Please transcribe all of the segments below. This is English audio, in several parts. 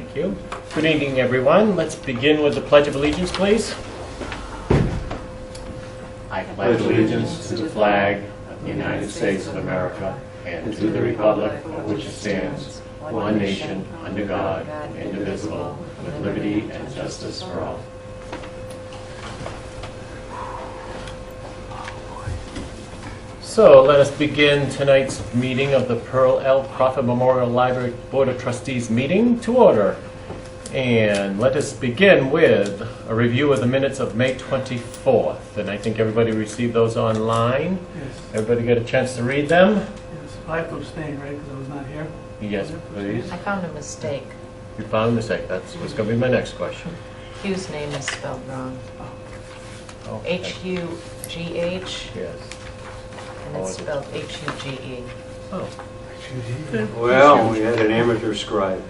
Thank you. Good evening, everyone. Let's begin with the Pledge of Allegiance, please. I pledge allegiance to the flag of the United States of America and to the republic for which it stands, one nation, under God, indivisible, with liberty and justice for all. So let us begin tonight's meeting of the Pearl L. Crawford Memorial Library Board of Trustees meeting to order. And let us begin with a review of the minutes of May 24th. And I think everybody received those online. Yes. Everybody get a chance to read them? Yes. I have to abstain, right, because I was not here? Yes, please. I found a mistake. You found a mistake. That's what's going to be my next question. Hugh's name is spelled wrong. Oh, H-U-G-H, yes. and it's spelled H-U-G-E. Oh. Well, we had an amateur scribe.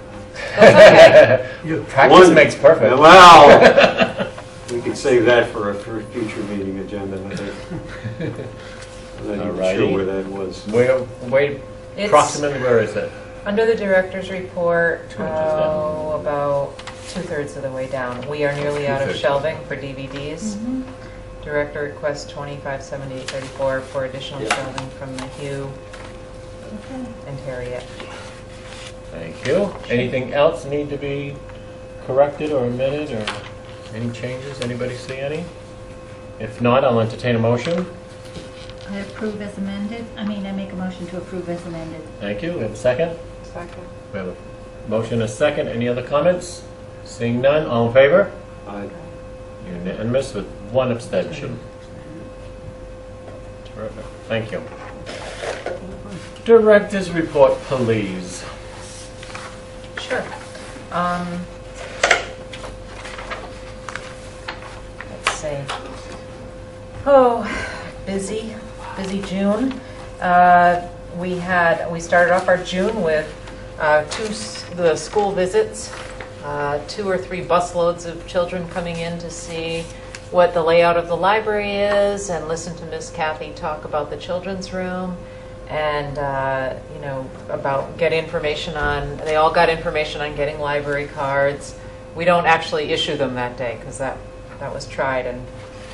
Practice makes perfect. Well, we could save that for a future meeting agenda, I think. I'm not even sure where that was. Wait, approximately where is it? Under the director's report, about 2/3 of the way down. We are nearly out of shelving for DVDs. Mm-hmm. Director requests $2578.34 for additional shelving from the Hugh and Harriet. Thank you. Anything else need to be corrected or omitted, or any changes? Anybody see any? If not, I'll entertain a motion. I approve as amended. I make a motion to approve as amended. Thank you. We have a second? Second. We have a motion and a second. Any other comments? Seeing none, all in favor? Aye. Unanimous with one abstention. Terrific. Thank you. Director's report, please. Sure. Let's see. Oh, busy June. We started off our June with the school visits, 2 or 3 busloads of children coming in to see what the layout of the library is and listen to Miss Kathy talk about the children's room. And they all got information on getting library cards. We don't actually issue them that day because that was tried and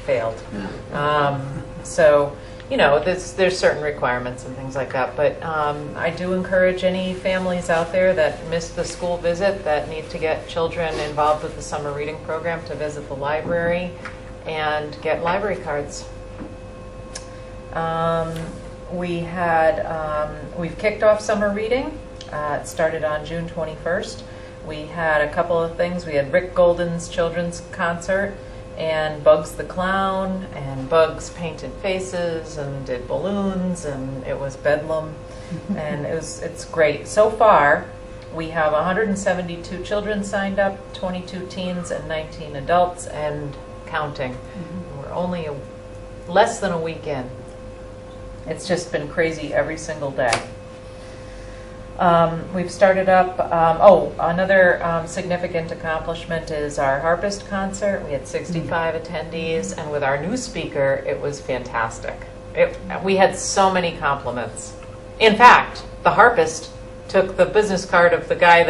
failed. So there's certain requirements and things like that. But I do encourage any families out there that missed the school visit that need to get children involved with the summer reading program to visit the library and get library cards. We've kicked off summer reading. It started on June 21st. We had a couple of things. We had Rick Golden's children's concert and Bugs the Clown, and Bugs painted faces and did balloons, and it was bedlam. And it's great. So far, we have 172 children signed up, 22 teens and 19 adults, and counting. We're only less than a week in. It's just been crazy every single day. We've started up, another significant accomplishment is our harpist concert. We had 65 attendees, and with our new speaker, it was fantastic. We had so many compliments. In fact, the harpist took the business card of the guy,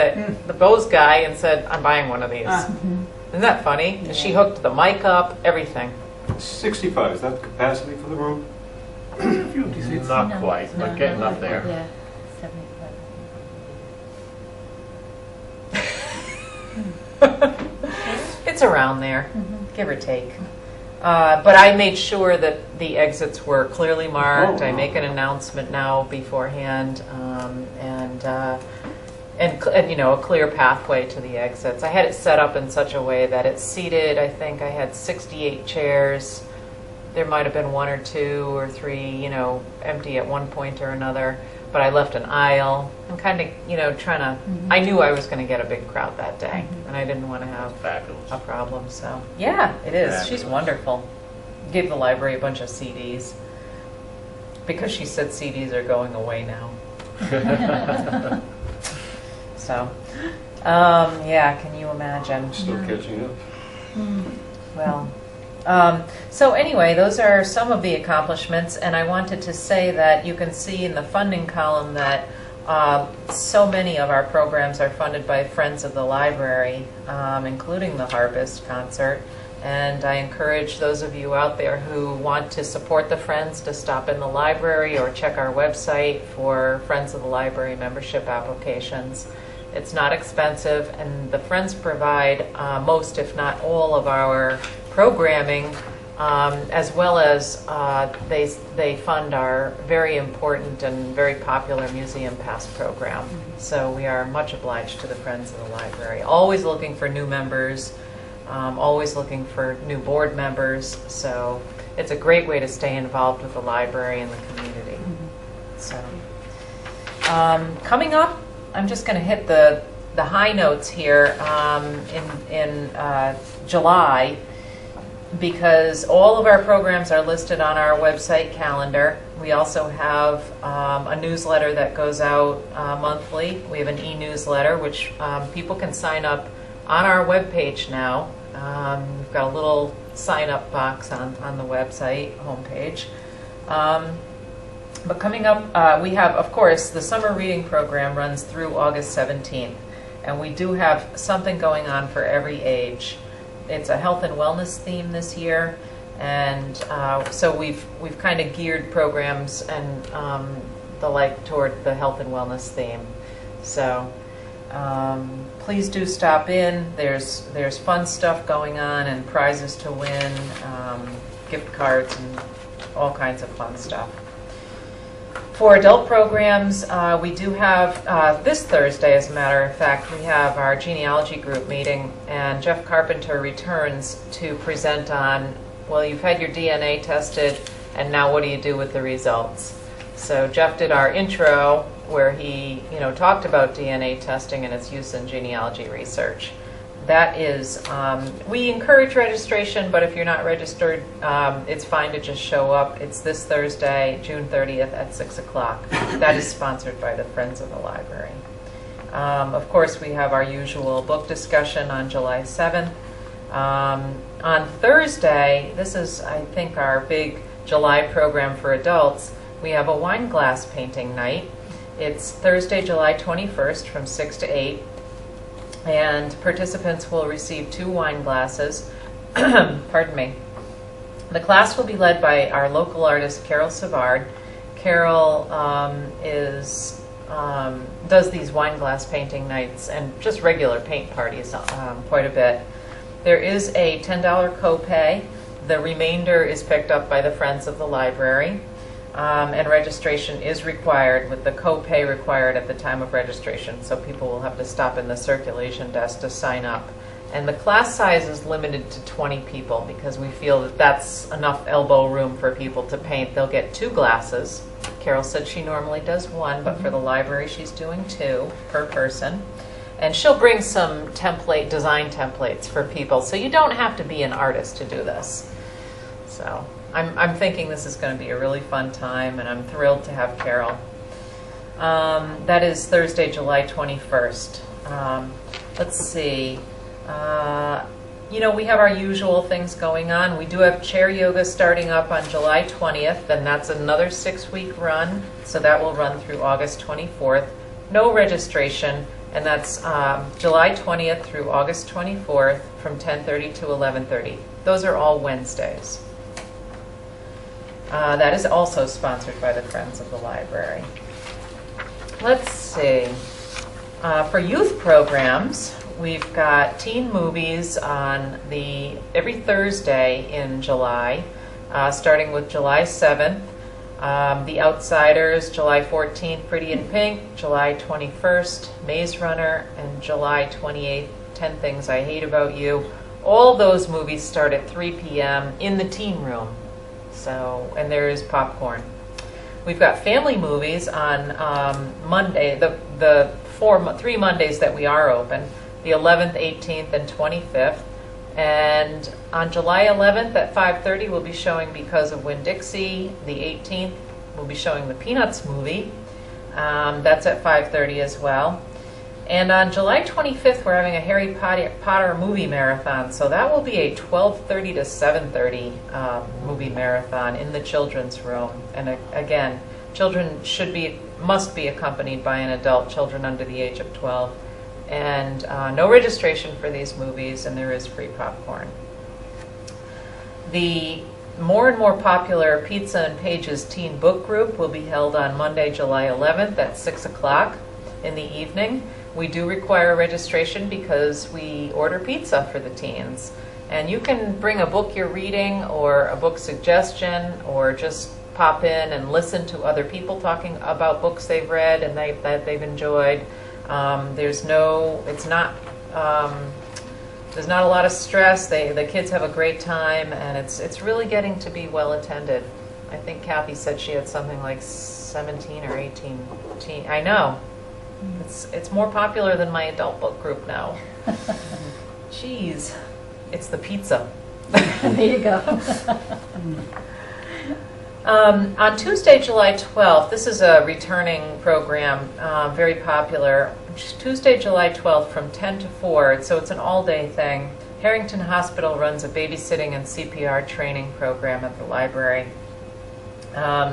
the Bose guy, and said, "I'm buying one of these." Isn't that funny? Yeah. She hooked the mic up, everything. 65, is that the capacity for the room? Not quite, but getting up there. Yeah, 75. It's around there, give or take. But I made sure that the exits were clearly marked. I make an announcement now beforehand, and a clear pathway to the exits. I had it set up in such a way that it's seated. I think I had 68 chairs. There might have been 1 or 2 or 3, empty at one point or another. But I left an aisle. I'm kind of, trying to. I knew I was going to get a big crowd that day, and I didn't want to have a problem. So yeah, it is. Fabulous. She's wonderful. Gave the library a bunch of CDs because she said CDs are going away now. So, can you imagine? Still catching up. Well. So anyway, those are some of the accomplishments, and I wanted to say that you can see in the funding column that So many of our programs are funded by Friends of the Library, including the Harvest Concert. And I encourage those of you out there who want to support the Friends to stop in the library or check our website for Friends of the Library membership applications. It's not expensive, and the Friends provide most, if not all, of our programming, as well as they fund our very important and very popular Museum Pass program. So we are much obliged to the Friends of the Library. Always looking for new members, always looking for new board members. So it's a great way to stay involved with the library and the community. So coming up, I'm just going to hit the high notes here in July, because all of our programs are listed on our website calendar. We also have a newsletter that goes out monthly. We have an e-newsletter, which people can sign up on our webpage now. We've got a little sign-up box on the website homepage. But coming up, we have, of course, the summer reading program runs through August 17th. And we do have something going on for every age. It's a health and wellness theme this year, and so we've kind of geared programs and the like toward the health and wellness theme. So please do stop in. There's fun stuff going on and prizes to win, gift cards and all kinds of fun stuff. For adult programs, we do have, this Thursday, as a matter of fact, we have our genealogy group meeting, and Jeff Carpenter returns to present on, well, you've had your DNA tested, and now what do you do with the results? So Jeff did our intro, where he talked about DNA testing and its use in genealogy research. That is, we encourage registration, but if you're not registered, it's fine to just show up. It's this Thursday, June 30th at 6 o'clock. That is sponsored by the Friends of the Library. Of course, we have our usual book discussion on July 7th. On Thursday, this is, I think, our big July program for adults. We have a wine glass painting night. It's Thursday, July 21st from 6 to 8. And participants will receive 2 wine glasses. Pardon me. The class will be led by our local artist, Carol Savard. Carol does these wine glass painting nights and just regular paint parties quite a bit. There is a $10 copay. The remainder is picked up by the Friends of the Library. And registration is required, with the copay required at the time of registration, so people will have to stop in the circulation desk to sign up. And the class size is limited to 20 people because we feel that that's enough elbow room for people to paint. They'll get 2 glasses. Carol said she normally does 1, but for the library she's doing 2 per person. And she'll bring some design templates for people, so you don't have to be an artist to do this. So I'm thinking this is going to be a really fun time, and I'm thrilled to have Carol. That is Thursday, July 21st. Let's see. We have our usual things going on. We do have chair yoga starting up on July 20th, and that's another 6-week run, so that will run through August 24th. No registration, and that's July 20th through August 24th from 10:30 to 11:30. Those are all Wednesdays. That is also sponsored by the Friends of the Library. Let's see. For youth programs, we've got teen movies on every Thursday in July, starting with July 7th. The Outsiders, July 14th, Pretty in Pink, July 21st, Maze Runner, and July 28th, 10 Things I Hate About You. All those movies start at 3 p.m. in the teen room. So, and there is popcorn. We've got family movies on Monday, the 3 Mondays that we are open, the 11th, 18th, and 25th. And on July 11th at 5:30, we'll be showing Because of Winn-Dixie. The 18th, we'll be showing the Peanuts movie. That's at 5:30 as well. And on July 25th, we're having a Harry Potter movie marathon. So that will be a 12:30 to 7:30 movie marathon in the children's room. And again, children should be must be accompanied by an adult, children under the age of 12. And no registration for these movies, and there is free popcorn. The more and more popular Pizza and Pages Teen Book Group will be held on Monday, July 11th at 6 o'clock in the evening. We do require registration because we order pizza for the teens. And you can bring a book you're reading or a book suggestion, or just pop in and listen to other people talking about books they've read and that they've enjoyed. There's not a lot of stress. The kids have a great time, and it's really getting to be well attended. I think Kathy said she had something like 17 or 18 teen. I know. It's more popular than my adult book group now. Jeez, it's the pizza. There you go. On Tuesday, July 12th, this is a returning program, very popular. Tuesday, July 12th from 10 to 4, so it's an all-day thing. Harrington Hospital runs a babysitting and CPR training program at the library.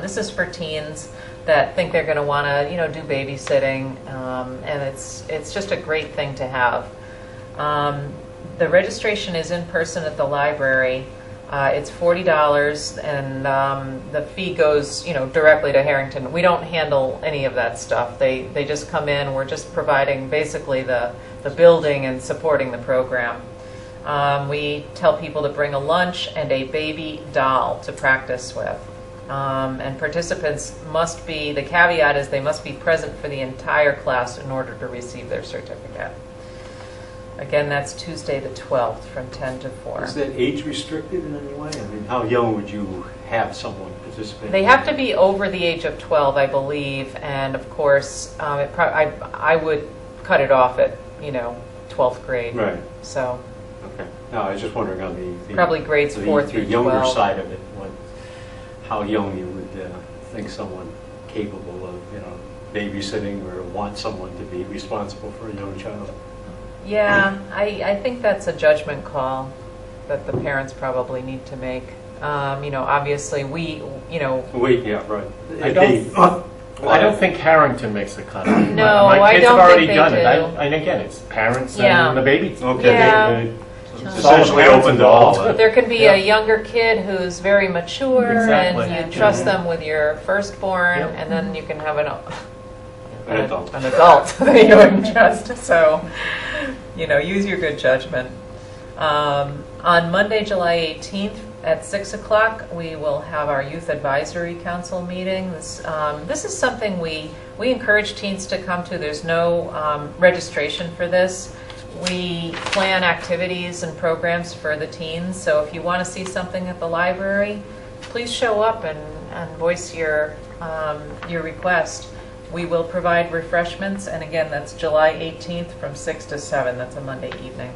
This is for teens that think they're going to want to, do babysitting, and it's just a great thing to have. The registration is in person at the library. It's $40, and the fee goes, directly to Harrington. We don't handle any of that stuff. They just come in. We're just providing basically the building and supporting the program. We tell people to bring a lunch and a baby doll to practice with. And participants the caveat is they must be present for the entire class in order to receive their certificate. Again, that's Tuesday the 12th from 10 to 4. Is that age restricted in any way? I mean, how young would you have someone participate? They have to be over the age of 12, I believe, and of course, I would cut it off at 12th grade. Right. So. Okay. No, I was just wondering on the probably grades 4 through 12. The younger side of it, how young you would think someone capable of, babysitting or want someone to be responsible for a young child. Yeah, I think that's a judgment call that the parents probably need to make. Obviously Wait, yeah, right. I don't think Harrington makes the cut. No, my kids I don't have already think done they it. do. And again, it's parents Yeah. and the baby. Okay. Yeah. Essentially open to all of it. There can be a younger kid who's very mature, Exactly. and you trust them with your firstborn, Yep. and then you can have an adult. An adult that you wouldn't trust. So, use your good judgment. On Monday, July 18th at 6 o'clock, we will have our Youth Advisory Council meeting. This is something we encourage teens to come to. There's no registration for this. We plan activities and programs for the teens, so if you want to see something at the library, please show up and voice your request. We will provide refreshments, and again, that's July 18th from 6 to 7. That's a Monday evening.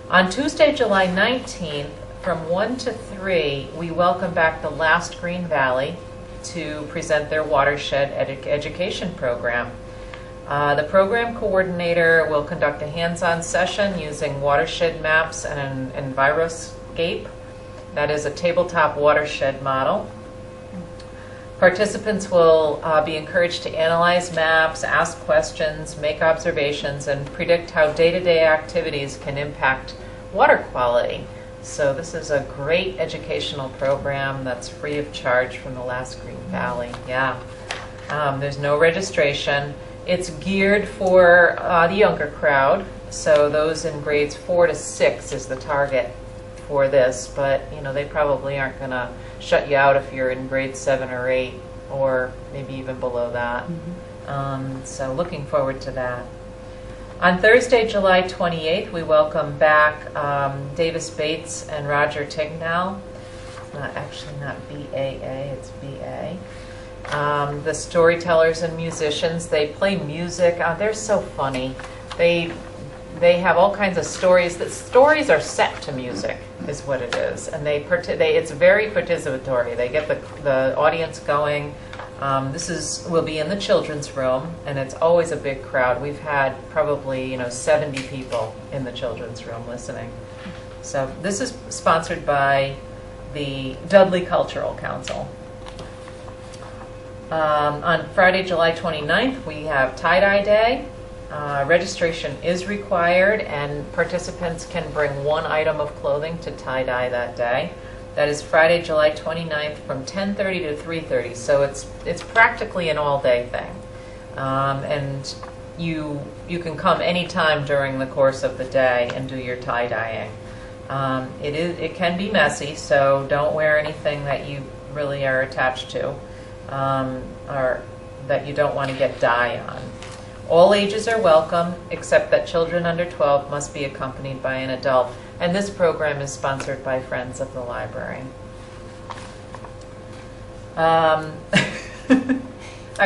On Tuesday, July 19th, from 1 to 3, we welcome back the Last Green Valley to present their watershed education program. The program coordinator will conduct a hands-on session using watershed maps and an Enviroscape. That is a tabletop watershed model. Participants will be encouraged to analyze maps, ask questions, make observations, and predict how day-to-day activities can impact water quality. So this is a great educational program that's free of charge from the Last Green Valley. Yeah. There's no registration. It's geared for the younger crowd, so those in grades 4 to 6 is the target for this, but they probably aren't going to shut you out if you're in grade 7 or 8, or maybe even below that. So looking forward to that. On Thursday, July 28th, we welcome back Davis Bates and Roger Tignall. Actually not BAA, it's BA. The storytellers and musicians, they play music. They're so funny. They have all kinds of stories. The stories are set to music, is what it is, and it's very participatory. They get the audience going. Will be in the children's room, and it's always a big crowd. We've had probably 70 people in the children's room listening. So this is sponsored by the Dudley Cultural Council. On Friday, July 29th, we have tie-dye day. Registration is required, and participants can bring one item of clothing to tie-dye that day. That is Friday, July 29th from 10:30 to 3:30, so it's practically an all-day thing. And you can come anytime during the course of the day and do your tie-dyeing. It can be messy, so don't wear anything that you really are attached to, or that you don't want to get dye on. All ages are welcome, except that children under 12 must be accompanied by an adult. And this program is sponsored by Friends of the Library. I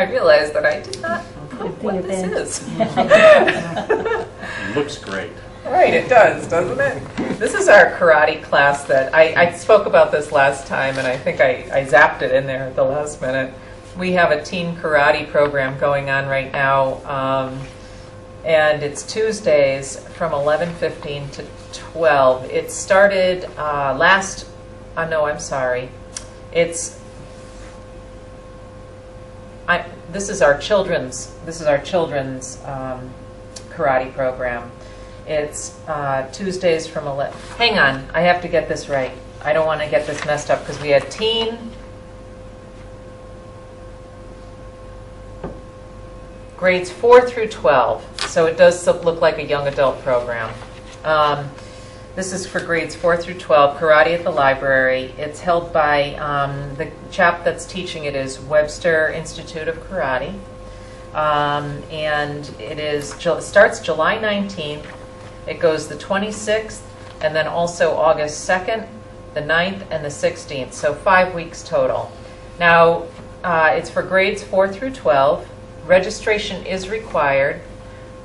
realized that I did not put what this is. It looks great. Right, it does, doesn't it? This is our karate class that I spoke about this last time, and I think I zapped it in there at the last minute. We have a teen karate program going on right now, and it's Tuesdays from 11:15 to 12. It started this is our children's karate program. It's Tuesdays from 11. Hang on, I have to get this right. I don't want to get this messed up because we had grades 4 through 12, so it does look like a young adult program. This is for grades 4 through 12, Karate at the Library. It's held by, the chap that's teaching it is Webster Institute of Karate. And it starts July 19th, it goes the 26th, and then also August 2nd, the 9th, and the 16th, so 5 weeks total. Now, it's for grades 4 through 12. Registration is required.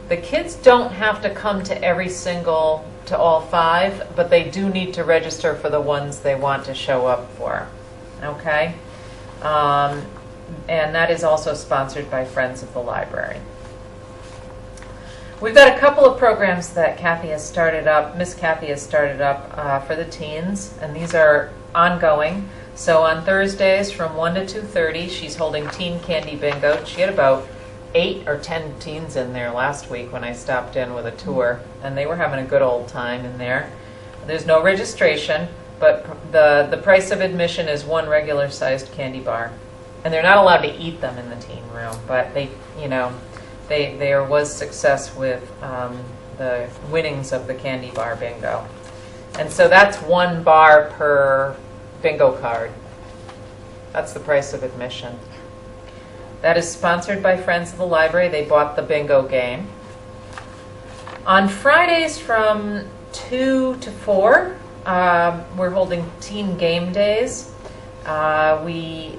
The kids don't have to come to all 5, but they do need to register for the ones they want to show up for. Okay? And that is also sponsored by Friends of the Library. We've got a couple of programs that Miss Kathy has started up for the teens, and these are ongoing. So on Thursdays from 1 to 2:30, she's holding Teen Candy Bingo. She had about 8 or 10 teens in there last week when I stopped in with a tour, and they were having a good old time in there. There's no registration, but the price of admission is 1 regular-sized candy bar. And they're not allowed to eat them in the teen room, but there was success with the winnings of the candy bar bingo. And so that's 1 bar per bingo card. That's the price of admission. That is sponsored by Friends of the Library. They bought the bingo game. On Fridays from 2 to 4, we're holding teen game days.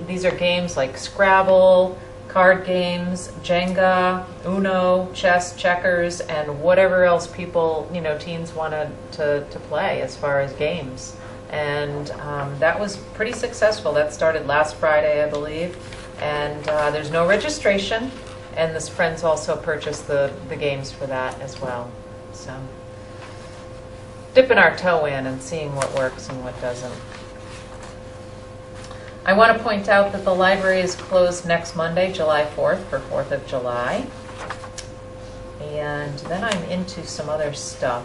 These are games like Scrabble, card games, Jenga, Uno, chess, checkers, and whatever else people, teens wanted to play as far as games. And that was pretty successful. That started last Friday, I believe. And there's no registration, and the friends also purchased the games for that as well. So dipping our toe in and seeing what works and what doesn't. I want to point out that the library is closed next Monday, July 4th, for 4th of July. And then I'm into some other stuff.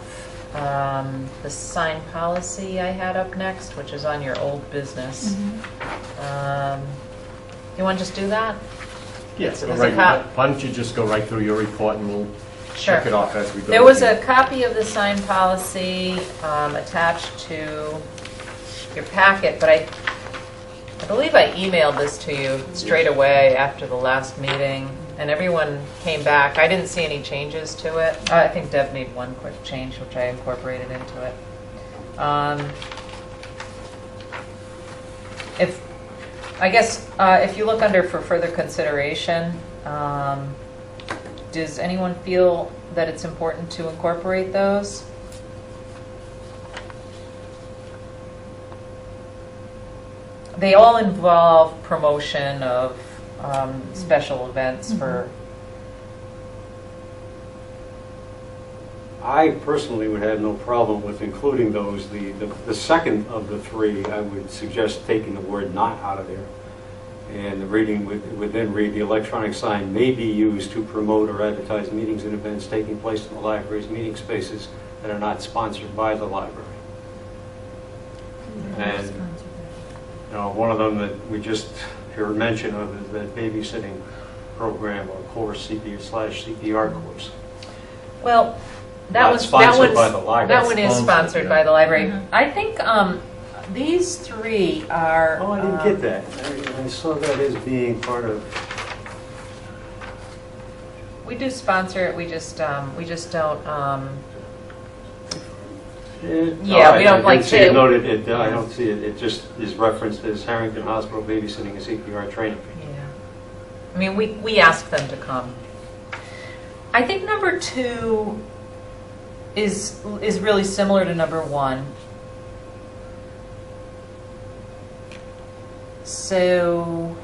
The sign policy I had up next, which is on your old business. Mm-hmm. You want to just do that? Yes. There's Why don't you just go right through your report and we'll check it off as we go. There was a copy of the sign policy attached to your packet, but I believe I emailed this to you straight away after the last meeting, and everyone came back. I didn't see any changes to it. I think Deb made one quick change, which I incorporated into it. If you look under for further consideration, does anyone feel that it's important to incorporate those? They all involve promotion of special events for... I personally would have no problem with including those. The second of the 3, I would suggest taking the word "not" out of there. And the reading would then read, the electronic sign may be used to promote or advertise meetings and events taking place in the library's meeting spaces that are not sponsored by the library. And one of them that we just heard mention of is that babysitting program or course, CPR course. Well, Not sponsored by the library. That one is Sponsored, sponsored yeah. by the library. Mhm. I think these three are. Oh, I didn't get that. I saw that as being part of. We do sponsor it. We just don't. Yeah, we don't like see it to. noted. I don't see it. It just is referenced as Harrington Hospital babysitting and CPR training. Yeah. I mean, we ask them to come. I think number 2 is really similar to number 1. So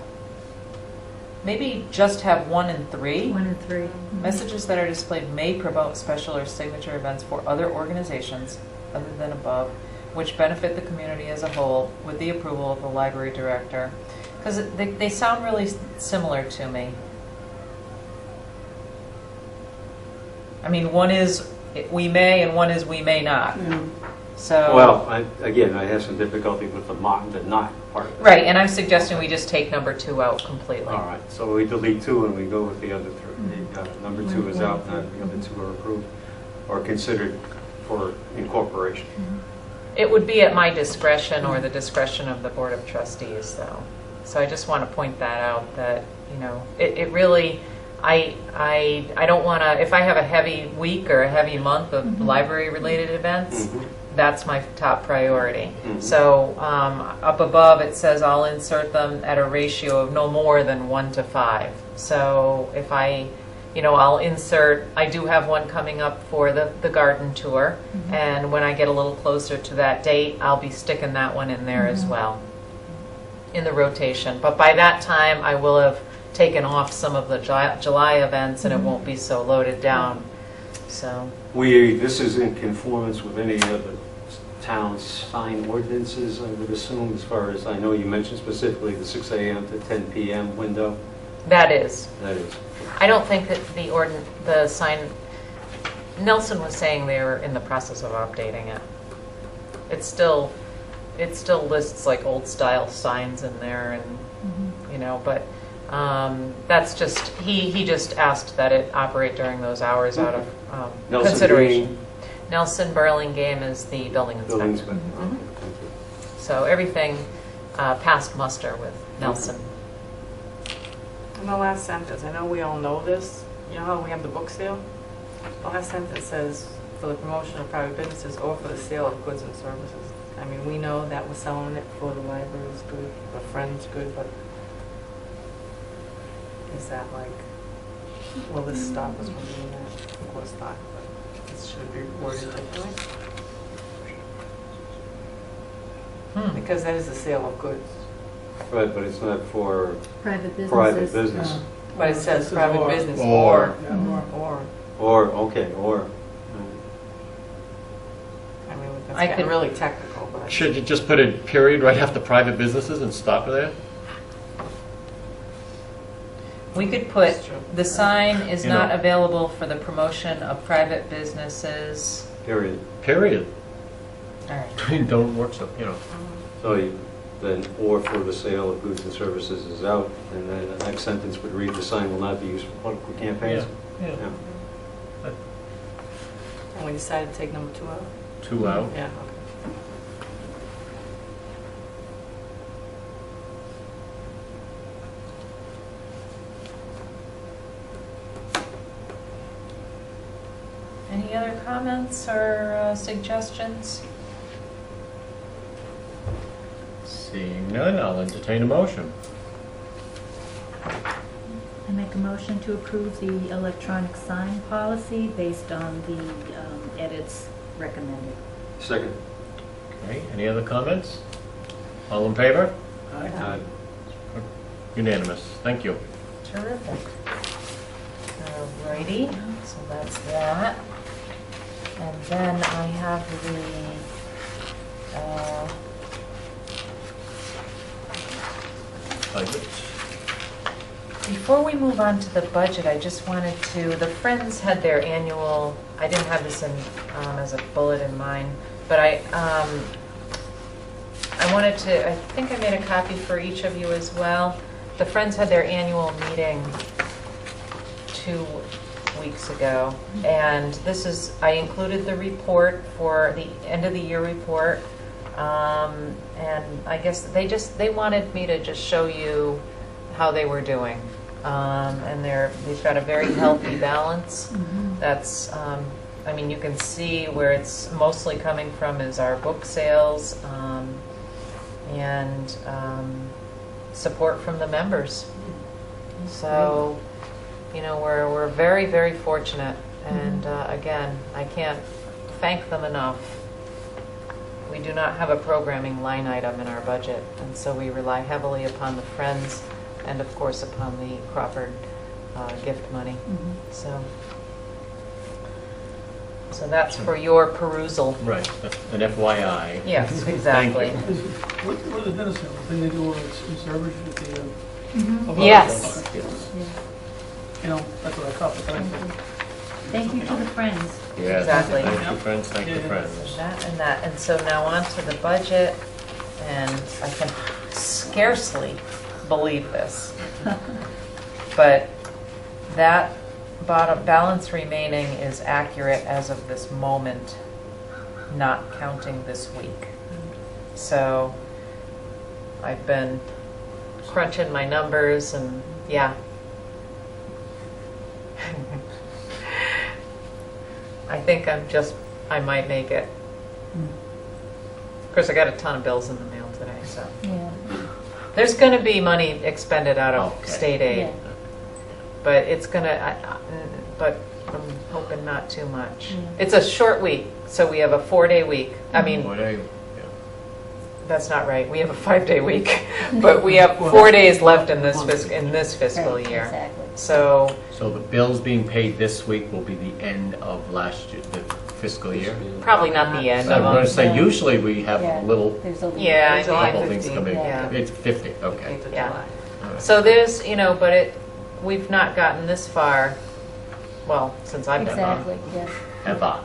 maybe just have 1 and 3. 1 and 3. Messages that are displayed may promote special or signature events for other organizations other than above, which benefit the community as a whole with the approval of the library director. Because they sound really similar to me. I mean, one is we may and one is we may not. Yeah. So Well, I have some difficulty with the not part of it. right, and I'm suggesting we just take number 2 out completely. All right, so we delete 2 and we go with the other 3. Number 2 is out, and the other 2 are approved or considered for incorporation. It would be at my discretion or the discretion of the Board of Trustees, though. So I just want to point that out, that, it really, I don't want to, if I have a heavy week or a heavy month of library-related events, that's my top priority. So up above it says I'll insert them at a ratio of no more than 1 to 5. So if I'll insert, I do have one coming up for the garden tour, and when I get a little closer to that date, I'll be sticking that one in there as well, in the rotation. But by that time, I will have taken off some of the July events, and it won't be so loaded down. So This is in conformance with any of the town's sign ordinances, I would assume, as far as I know. You mentioned specifically the 6 a.m. to 10 p.m. window. that is. That is. I don't think that the sign, Nelson was saying they were in the process of updating it. It still lists like old style signs in there, and but that's just, he just asked that it operate during those hours out of Nelson consideration. Green. Nelson Burlingame is the building inspector. Building inspector. Mhm. Okay, thank you. So everything passed muster with Nelson. In the last sentence, I know we all know this, how we have the book sale? The last sentence says, for the promotion of private businesses or for the sale of goods and services. I mean, we know that we're selling it for the library's good, for friends' good, but is that like, will this stop us from doing that? Of course not, but this should be worded differently. Because that is the sale of goods. Right, but it's not for Private businesses. private business. But it says This is private or. business Or. Yeah, or. Or. I mean, that's I getting could- really technical, but. Should you just put a period right after private businesses and stop it there? We could put, That's true. the sign is You not know. available for the promotion of private businesses. Period. Period. All right. Don't work so, So then, or for the sale of goods and services is out, and then the next sentence would read, the sign will not be used for political campaigns. Yeah. And we decided to take number 2 out? 2 out. Yeah, okay. Any other comments or suggestions? Seeing none, I'll entertain a motion. I make a motion to approve the electronic sign policy based on the edits recommended. Second. Okay, any other comments? All in favor? Unanimous. Thank you. Terrific. Alrighty, so that's that. And then I have the, Budget. Before we move on to the budget, I just wanted to, the Friends had their annual, I didn't have this in, as a bullet in mine, but I wanted to, I think I made a copy for each of you as well. The Friends had their annual meeting 2 weeks ago, and this is, I included the report for the end of the year report, and I guess they wanted me to just show you how they were doing. And they've got a very healthy balance. That's, I mean, you can see where it's mostly coming from is our book sales and support from the members. So, you know, we're very, very fortunate. And again, I can't thank them enough. We do not have a programming line item in our budget, and so we rely heavily upon the Friends and of course upon the Crawford gift money. So that's for your perusal. Right, an FYI. Yes, exactly. What are the dinner sales? Thing they do in Sturbridge at the... Yes. Yes. You know, that's what I thought, but I think... Thank you to the Friends. Yes, Exactly. Thank you, friends, thank you, friends. That. And so now on to the budget, and I can scarcely believe this. But that bottom balance remaining is accurate as of this moment, not counting this week. So I've been crunching my numbers, and yeah. I think I might make it. Of course, I got a ton of bills in the mail today, so. Yeah. There's going to be money expended out of Okay. state aid, Yeah. but it's going to, but I'm hoping not too much. Yeah. It's a short week, so we have a 4-day week. I mean, Yeah. that's not right. We have a 5-day week, but we have 4 days left in this fiscal Right, year. Exactly. So, So the bills being paid this week will be the end of last year, the fiscal year? probably not the end I'm of going to them. say, usually we have Yeah. a little, There's a little. Yeah, I July couple things 15th, come in. yeah. It's 50, okay. 8th of Yeah. July. All right. So there's, but we've not gotten this far, well, since I've been on. Exactly, yes. Ever.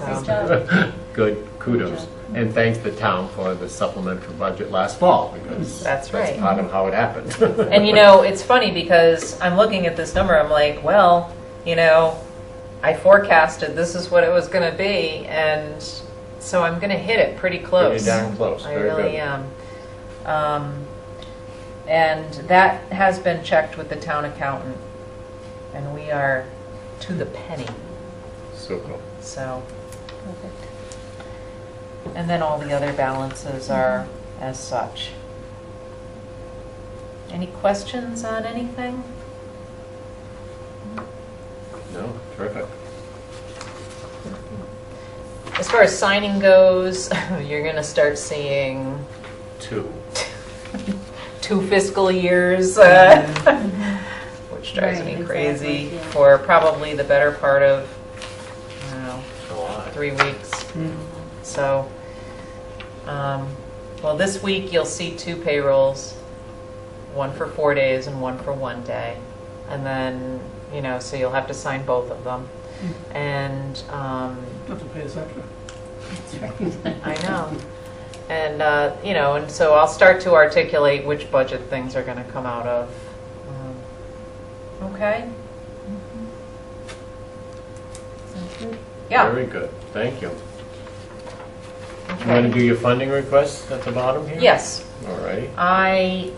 Nice So, job. Good, kudos. And thanks to town for the supplementary budget last fall, because That's right. part of how it happened. And it's funny because I'm looking at this number, I'm like, well, I forecasted this is what it was going to be, and so I'm going to hit it pretty close. Pretty darn close, I very really good. am. And that has been checked with the town accountant, and we are to the penny. So cool. So, Perfect. and then all the other balances are as such. Any questions on anything? No, terrific. As far as signing goes, you're going to start seeing 2. 2 fiscal years, which drives Right, me exactly, crazy yeah. for probably the better part of, I don't know, A lot. 3 weeks. So, well, this week you'll see 2 payrolls, one for 4 days and one for 1 day. And then, so you'll have to sign both of them. And, You have to pay us extra. That's right. I know. And, and so I'll start to articulate which budget things are going to come out of. Okay? Sounds good. Yeah. Very good, thank you. Okay. You want to do your funding requests at the bottom here? Yes, All righty. I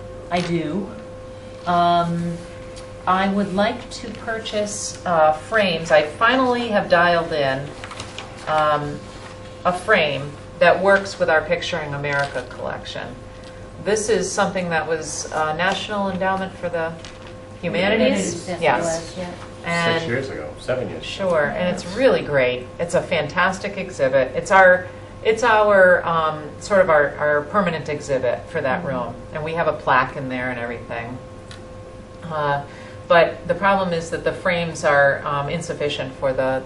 do. I would like to purchase frames. I finally have dialed in a frame that works with our Picturing America collection. This is something that was National Endowment for the Humanities. Yes, it Yes. was, yeah. 6 And years ago, 7 years. sure, and it's really great. It's a fantastic exhibit. It's our sort of our permanent exhibit for that room, and we have a plaque in there and everything. But the problem is that the frames are insufficient for the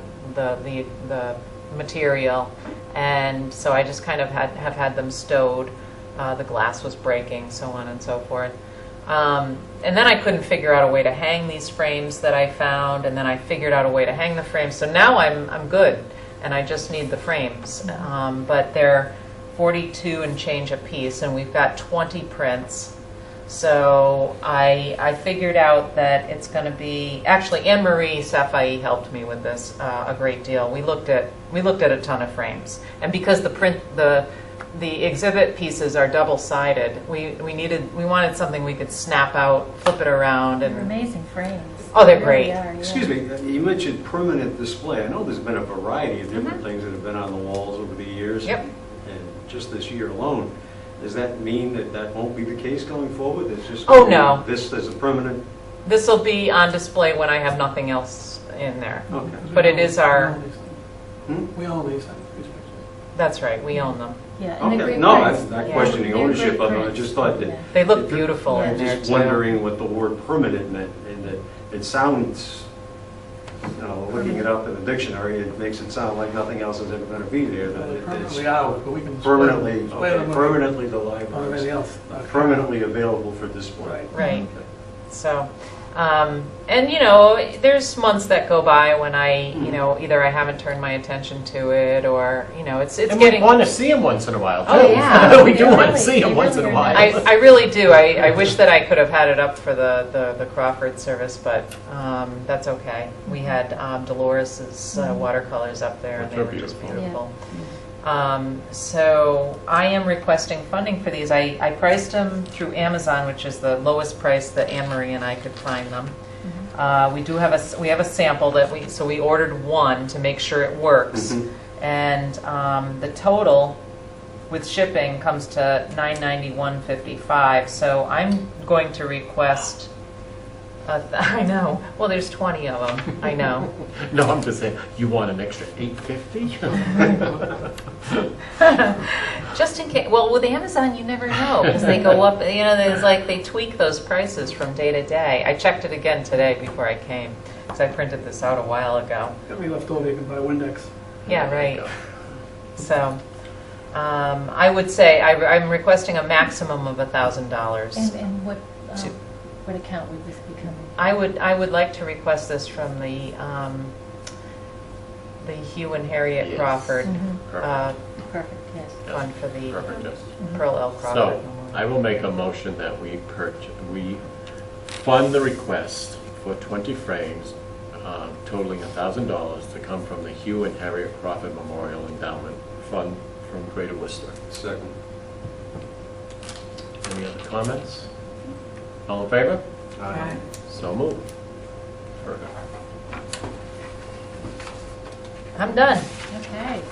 material, and so I just kind of have had them stowed. The glass was breaking, so on and so forth. And then I couldn't figure out a way to hang these frames that I found, and then I figured out a way to hang the frames. So now I'm good, and I just need the frames. But they're 42 and change a piece, and we've got 20 prints. So I figured out that it's going to be, actually Anne-Marie Safai helped me with this a great deal. We looked at a ton of frames, and because the exhibit pieces are double-sided, we wanted something we could snap out, flip it around, They're and amazing frames. oh, they're They great. really are, yeah. Excuse me, you mentioned permanent display. I know there's been a variety of different things that have been on the walls over the years. Yep. And just this year alone. Does that mean that that won't be the case going forward? It's just Oh, no. This as a permanent? This will be on display when I have nothing else in there. Okay. But it is our- We own these things. That's right, we own them. Yeah, and they're Okay, great no, prints. I'm not Yeah. questioning They're ownership great of them. I prints. just thought that. Yeah. They look beautiful Yeah. in there Just too. wondering what the word permanent meant, and that it sounds, looking it up in the dictionary, it makes it sound like nothing else is ever going to be there. That it's Permanently ours, but we can. permanently, display okay, them permanently the on everything library, else. permanently available for display. Right. Okay. So, and there's months that go by when I, either I haven't turned my attention to it, or it's And we getting. want to see them once in a while, too. Oh, yeah. We do They want to really- see them they once in really a are while. nice. I really do. I wish that I could have had it up for the Crawford service, but that's okay. We had Dolores's watercolors up there, and Which they are were just beautiful. beautiful. So I am requesting funding for these. I priced them through Amazon, which is the lowest price that Anne-Marie and I could find them. We have a sample that we ordered one to make sure it works, and the total with shipping comes to $991.55. So I'm going to request. I know. Well, there's 20 of them. I know. No, I'm just saying, you want an extra $850? Just in case. Well, with Amazon, you never know because they go up. There's they tweak those prices from day to day. I checked it again today before I came because I printed this out a while ago. Got me left over, you can buy Windex. Yeah, right. So I would say I'm requesting a maximum of $1,000. And what account would this be coming? I would like to request this from the Hugh and Harriet Yes. Crawford Perfect. Perfect, yes. fund for the Perfect, yes. Pearl L. Crawford So, Memorial. I will make a motion that we fund the request for 20 frames totaling $1,000 to come from the Hugh and Harriet Crawford Memorial Endowment Fund from Greater Worcester. Second. Any other comments? All in favor? Aye. So moved. Perfect. I'm done. Okay.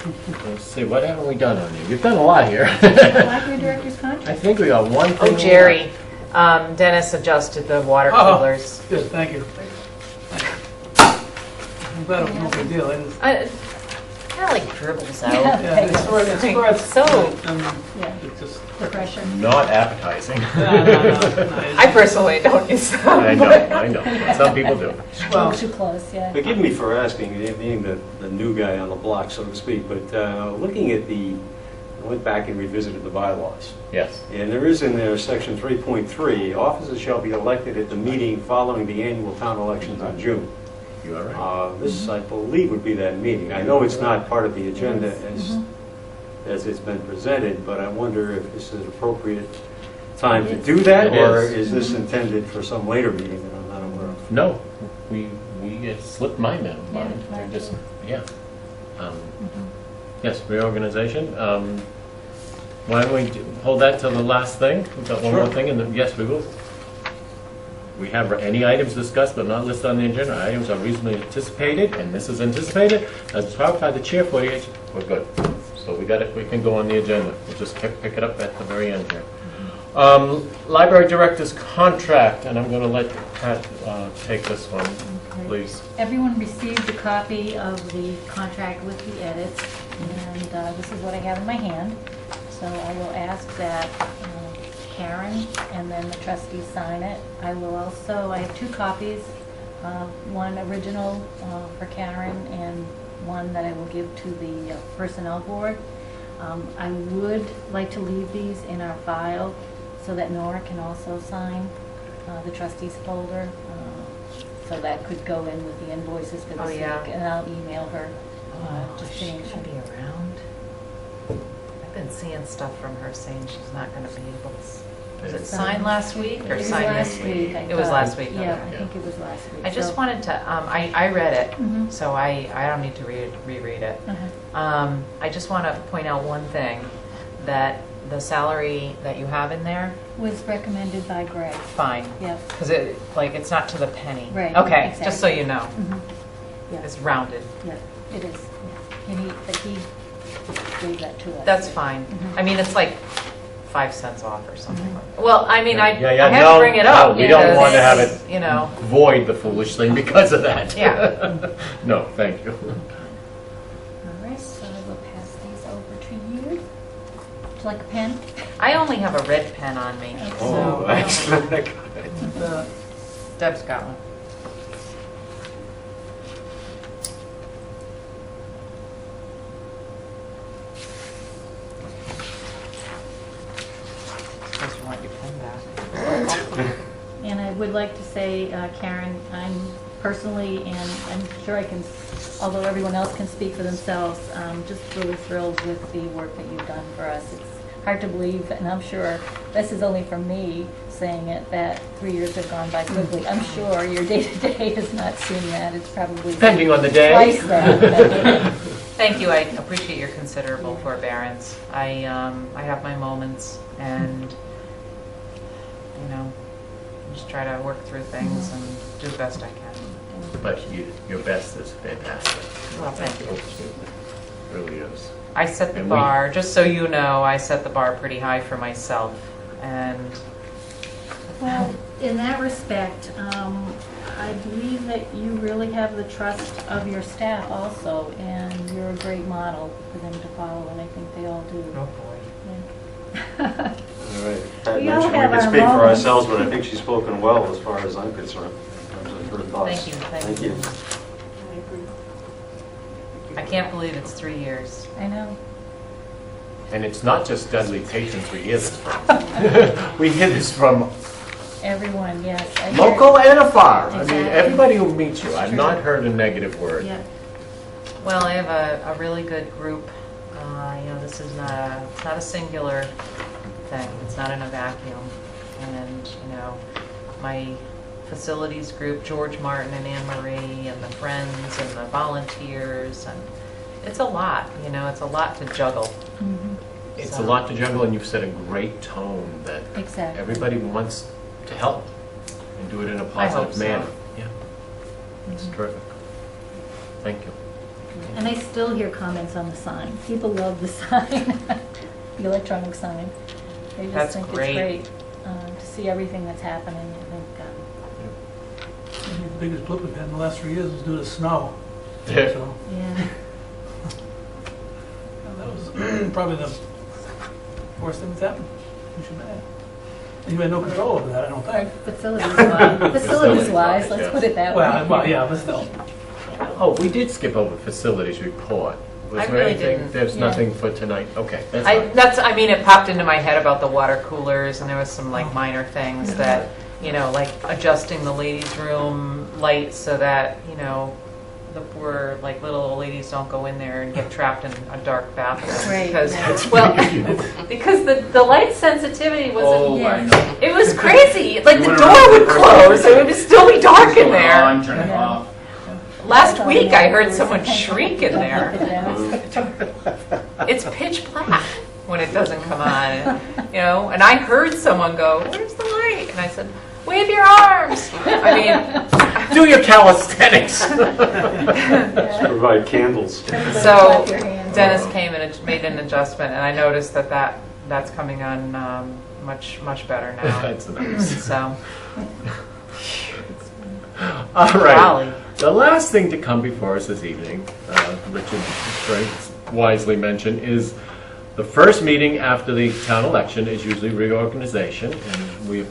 Let's see, what haven't we done on you? You've done a lot here. Library director's I contract. think we got one thing. Oh, Jerry, Dennis adjusted the water Oh. coolers. Good, thank you. I'm glad it was no big deal. I didn't- Kind of dribbles out. Yeah, it's So- Yeah, It's just. the pressure. Not appetizing. No. I personally don't use them. I know. Some people do. Well, Too close, yeah. Forgive me for asking, being the new guy on the block, so to speak, but looking at I went back and revisited the bylaws. Yes. And there is in there, section 3.3, officers shall be elected at the meeting following the annual town elections in June. You all right? This, I believe, would be that meeting. I know it's not part of the agenda as it's been presented, but I wonder if this is an appropriate time to do that, It or is. is this intended for some later meeting that I'm not aware of? No, we it slipped my mind. Yeah, They're mine just, too. yeah. Yes, reorganization. Why don't we hold that till the last thing? We've got one more Sure. thing, and then, yes, we will. We have any items discussed but not listed on the agenda. Items are reasonably anticipated, and this is anticipated. As described by the chair for you, we're good. So we got it. We can go on the agenda. We'll just pick it up at the very end here. Library director's contract, and I'm going to let Pat take this one, Okay. please. Everyone received a copy of the contract with the edits, and this is what I have in my hand. So I will ask that Karen and then the trustees sign it. I have two copies, one original for Karen and one that I will give to the personnel board. I would like to leave these in our file so that Nora can also sign the trustees folder. So that could go in with the invoices for Oh, this week. yeah. And I'll email her, just Is to she make sure. gonna be around? I've been seeing stuff from her saying she's not gonna be able to. Was it signed last week or It was signed last this week. It was last week, Yeah, okay. I think it was last week. I just So- wanted to, I read it, Mhm. so I don't need to reread it. Uh-huh. I just want to point out one thing, that the salary that you have in there, Was recommended by Greg. fine, Yep. because it's not to the penny. Right, Okay, just so exactly. you know, Mhm. Yeah, it's rounded. yeah, it is. Yeah. And he gave that to us. That's fine. Mhm. I mean, it's like 5 cents off or something Mhm. like that. Well, I mean, I Yeah, yeah, had no, to bring it no, up. we don't because, want to have it- You know, Void the foolish thing because of that. Yeah. No, thank you. All right, so I will pass these over to you. Would you like a pen? I only have a red pen on me, Oh, so that's not good. Deb's got one. Suppose you want your pen back. And I would like to say, Karen, I'm personally, and I'm sure I can, although everyone else can speak for themselves, just really thrilled with the work that you've done for us. It's hard to believe, and I'm sure this is only from me saying it, that 3 years have gone by quickly. I'm sure your day-to-day has not seen that. It's probably Depending on the day. twice that. Thank you. I appreciate your considerable forbearance. I have my moments, and you know, just try to work through things and do the best I can. But your best is fantastic. Well, thank you. It really is. I set the And we- bar, just so you know, I set the bar pretty high for myself, and Well, in that respect, I believe that you really have the trust of your staff also, and you're a great model for them to follow, and I think they all do. oh boy. Yeah. All right. Pat We all mentioned have we can our speak for moments. ourselves, but I think she's spoken well as far as I'm concerned, in terms of her thoughts. Thank you, thank you. I agree. I can't believe it's 3 years. I know. And it's not just Dudley patrons we hear this from. We hear this from Everyone, yes. I hear- local and afar. I mean, Exactly. everybody who meets you, I've True. not heard a negative word. Yeah. Well, I have a really good group. You know, this is not a singular thing. It's not in a vacuum. And, you know, my facilities group, George Martin and Anne Marie, and the friends and the volunteers, and it's a lot, you know, it's a lot to juggle. Mhm. It's So- a lot to juggle, and you've set a great tone that Exactly. everybody wants to help and do it in a I hope positive so. manner. Yeah, it's Mhm. terrific. Thank you. And I still hear comments on the sign. People love the sign, the electronic sign. They just That's think great. it's great to see everything that's happening. I think, I think the biggest blip we've had in the last 3 years was due to snow. Yeah. So, yeah. and that was probably the worst thing that's happened. We should have. You had no control over that, I don't think. Facilities-wise, let's yes. put it that way. Well, yeah, but still. Oh, we did skip over facilities report. Was I there really anything? didn't. There's Yeah. nothing for tonight? Okay, that's fine. I mean, it popped into my head about the water coolers, and there was some like minor things that, you know, like adjusting the ladies' room lights so that, you know, the poor like little old ladies don't go in there and get trapped in a dark bathroom. Right, Because, yeah. well, because the light sensitivity Oh, was, I Yeah. know. it was crazy. Like You the went door around would the first close, time. and it would still be dark in Turn it there. on, turn it Yeah. off. Last week I heard someone shriek in there. Yeah. It's pitch black when it doesn't come on, you know. And I heard someone go, "Where's the light?" And I said, "Wave your arms." I mean, Do your calisthenics. Let's provide candles. so Clap your hands. Dennis came and it made an adjustment, and I noticed that's coming on much better now. That's nice. So, All right. golly. The last thing to come before us this evening, Richard very wisely mentioned, is the first meeting after the town election is usually reorganization, and we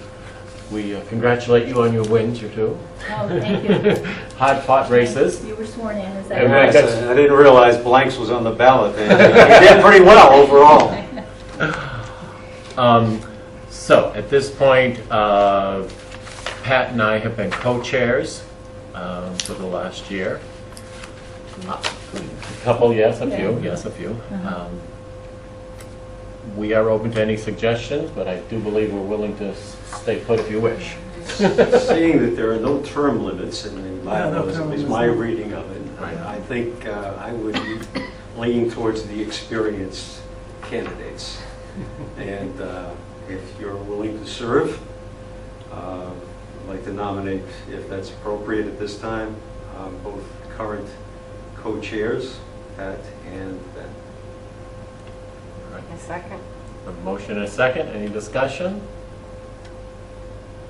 congratulate you on your wins, you two. Oh, thank you. Hard-fought races. You were sworn in, is that And right? that's- I didn't realize blanks was on the ballot. You did pretty well overall. So at this point, Pat and I have been co-chairs for the last year. A couple, yes, a few, yes, a few. We are open to any suggestions, but I do believe we're willing to stay put if you wish. Seeing that there are no term limits in the bylaws, term at least limits, my no. reading of it, I think I would lean towards the experienced candidates. And if you're willing to serve, I'd like to nominate, if that's appropriate at this time, both current co-chairs, Pat and Ben. A second. A motion and a second. Any discussion?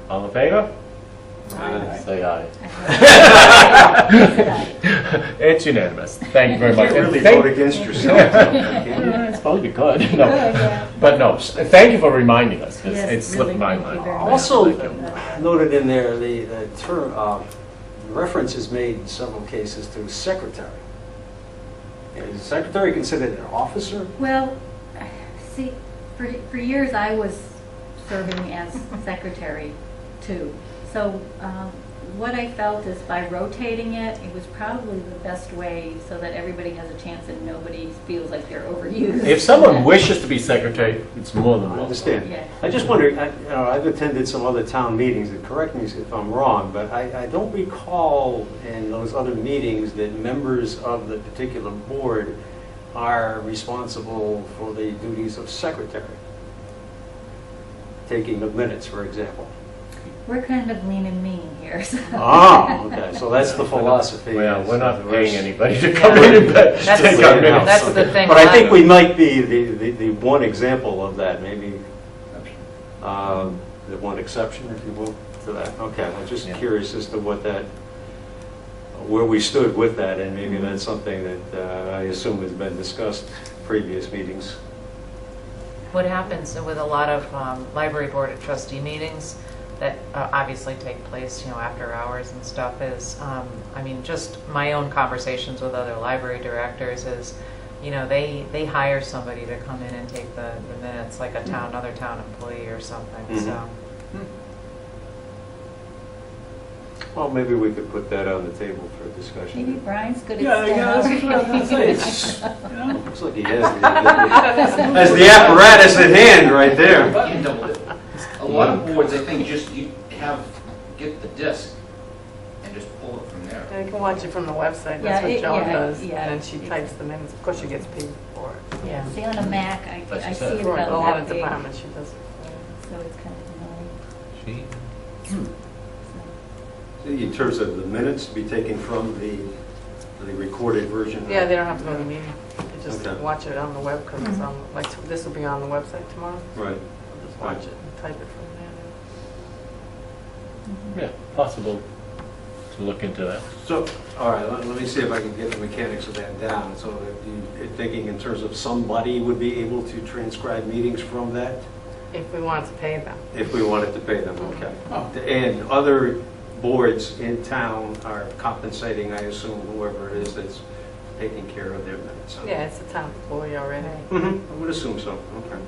All in favor? Say aye. It's unanimous. Thank you very You much. can't really And thank- vote against yourself. can you? I suppose we could. No. Good, yeah. But no, thank you for reminding us. Yes, It slipped really, my thank you mind. very much. Also Thank you. noted in there, the term, reference is made in several cases to secretary. Is secretary considered an officer? Well, see, for years I was serving as secretary too. So what I felt is by rotating it, it was probably the best way so that everybody has a chance and nobody feels like they're overused. If someone wishes to be secretary, it's more than I welcome. understand. Yeah. I just wonder, I've attended some other town meetings, and correct me if I'm wrong, but I don't recall in those other meetings that members of the particular board are responsible for the duties of secretary. Taking of minutes, for example. We're kind of lean and mean here. So. Oh, okay, so that's the philosophy. Well, we're not is paying diverse. anybody to come in and take our minutes. That's the thing. But I think we might be the one example of that, maybe the one exception, if you will, to that. Okay, I'm just Yeah. curious as to what that, where we stood with that, and maybe that's something that I assume has been discussed previous meetings. What happens with a lot of library board of trustee meetings that obviously take place, after hours and stuff is, just my own conversations with other library directors is, they hire somebody to come in and take the minutes, like another town employee or something, Mhm. so. Well, maybe we could put that on the table for discussion. Maybe Brian's good at Yeah, that's what I was gonna say. stenography. Looks like he has the apparatus at hand right there. You can double it. A lot of boards, I think, just get the disc and just pull it from there. Yeah, you can watch it from the website, Yeah, that's what Joan does, yeah. and then she types the minutes, of course she gets paid for it. Yeah. See, on a Mac, Like I you see said. it For a about lot that of big, departments, she does. so it's kind of annoying. So, In terms of the minutes to be taken from the recorded version? Yeah, they don't have to go to the meeting, you just Okay. watch it on the web, because it's on, like, this will be on the website tomorrow, Right. so just watch it and type it from there. Yeah, possible to look into that. So, all right, let me see if I can get the mechanics of that down. So you're thinking in terms of somebody would be able to transcribe meetings from that? If we wanted to pay them. If we wanted to pay them, okay. Oh. And other boards in town are compensating, I assume, whoever it is that's taking care of their minutes. Yeah, it's a town employee already. Right. Mhm, I would assume so, okay.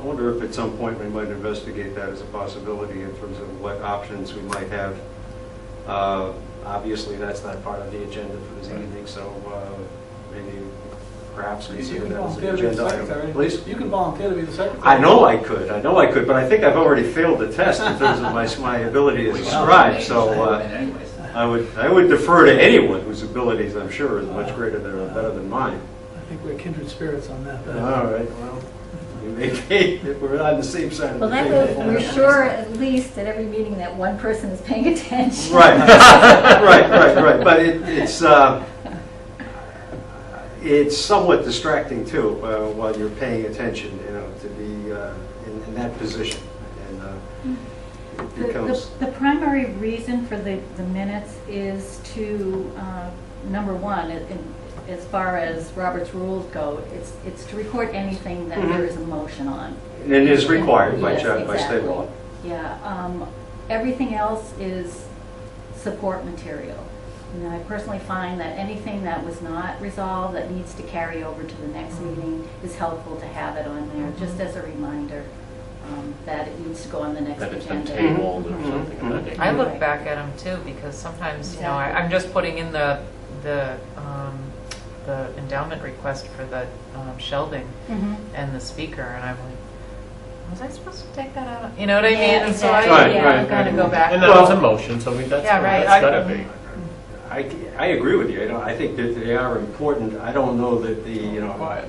I wonder if at some point we might investigate that as a possibility in terms of what options we might have. Obviously, that's not part of the agenda for this evening, so maybe perhaps You consider can that as an volunteer to be the agenda item. secretary. Please? You can volunteer to be the secretary. I know I could, but I think I've already failed the test in terms of my ability as a scribe, so Anyways. I would defer to anyone whose abilities, I'm sure, is much greater than or better than mine. I think we're kindred spirits on that. All right, well, we may be, if we're on the same side of the Well, that table. way, we're sure at least at every meeting that one person is paying attention. Right, right. But it's somewhat distracting too while you're paying attention, to be in that position. And it becomes, The primary reason for the minutes is to, number one, as far as Robert's rules go, it's to record anything that there is a motion on. and it is required by Yes, state exactly. law. Yeah, everything else is support material. I personally find that anything that was not resolved that needs to carry over to the next meeting is helpful to have it on there, just as a reminder. that it needs to go on the next That it's been agenda. tabled or something of that nature. I look back at them too, because sometimes, you know, I'm just putting in the endowment request for the shelving Mhm. and the speaker, and I'm like, was I supposed to take that out? You know what I mean? Yeah, And so I exactly. Yeah. kind of go back. And that was a motion, so that's Yeah, right. that's gotta be. I agree with you. I think that they are important. I don't know that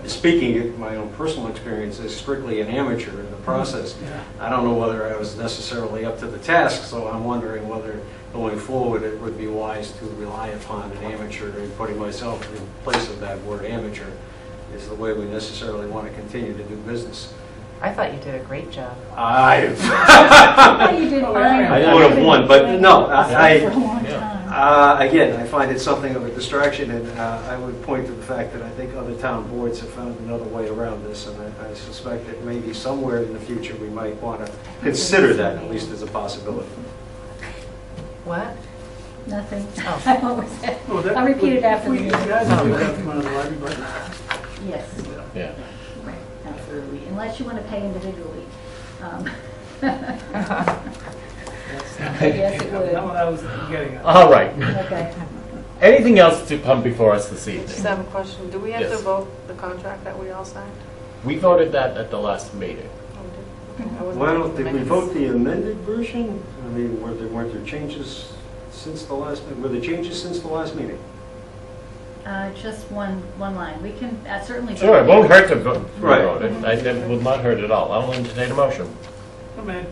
speaking of my own personal experience as strictly an amateur in the process, I don't know whether I was necessarily up to the task, so I'm wondering whether going forward it would be wise to rely upon an amateur, and putting myself in place of that word amateur is the way we necessarily want to continue to do business. I thought you did a great job. I Oh, you did fine. would have won, but no, For a long Yeah. time. Again, I find it something of a distraction, and I would point to the fact that I think other town boards have found another way around this, and I suspect that maybe somewhere in the future we might want to consider that, at least as a possibility. What? Nothing. Oh. What was that? I'll repeat it after the You meeting. guys do that from the library budget. Yes, Yeah. absolutely, unless you want to pay individually. Yes, it would. Not what I was getting at. All right. Okay. Anything else to come before us this I just evening? have a question. Do we have to Yes. vote the contract that we all signed? We voted that at the last meeting. Oh, we did? Okay, I wasn't Well, making did we minutes. vote the amended version? I mean, weren't there changes since the last, were there changes since the last meeting? Just one line. We can certainly. Sure, it won't hurt to vote Right. it. It will not hurt at all. I'll entertain a motion. Oh, man.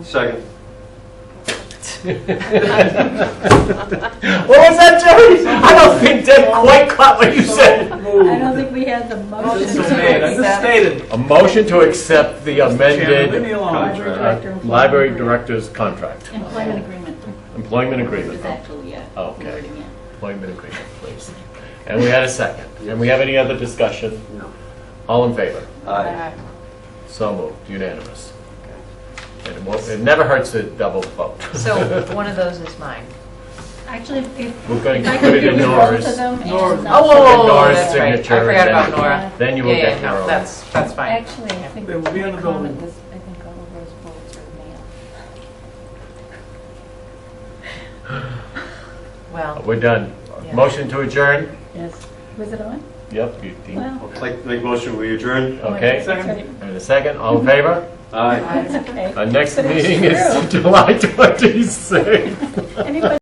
Second. What was that, Jerry? I don't think Deb quite caught what you said. I don't think we had the motion. So made. I just stated. A motion to accept the Chairman, leave me amended alone. Library director employment library agreement. director's contract. Employment agreement. Employment agreement. Is actually, Okay. wording it. Employment agreement, please. And we had a second. And we have any other discussion? No. All in favor? Aye. So moved, unanimous. It never hurts to double vote. So one of those is mine. Actually, if We're going if to I put could it in give you Nora's. both of them and, Nora's. Nora's That's right. I signature, forgot and about then- Nora. Then you will Yeah, get yeah, your no, own. that's fine. Actually, I think They will be my on the comment building. is, I think all of those votes are mail. Well, We're done. Yeah. Motion to adjourn? Yes. Was it on? Yep. you- Well. Like, make motion, we adjourn? Okay. Second. And a second, all in favor? Aye. Okay. Our next But it's meeting is true. July 26th. Anybody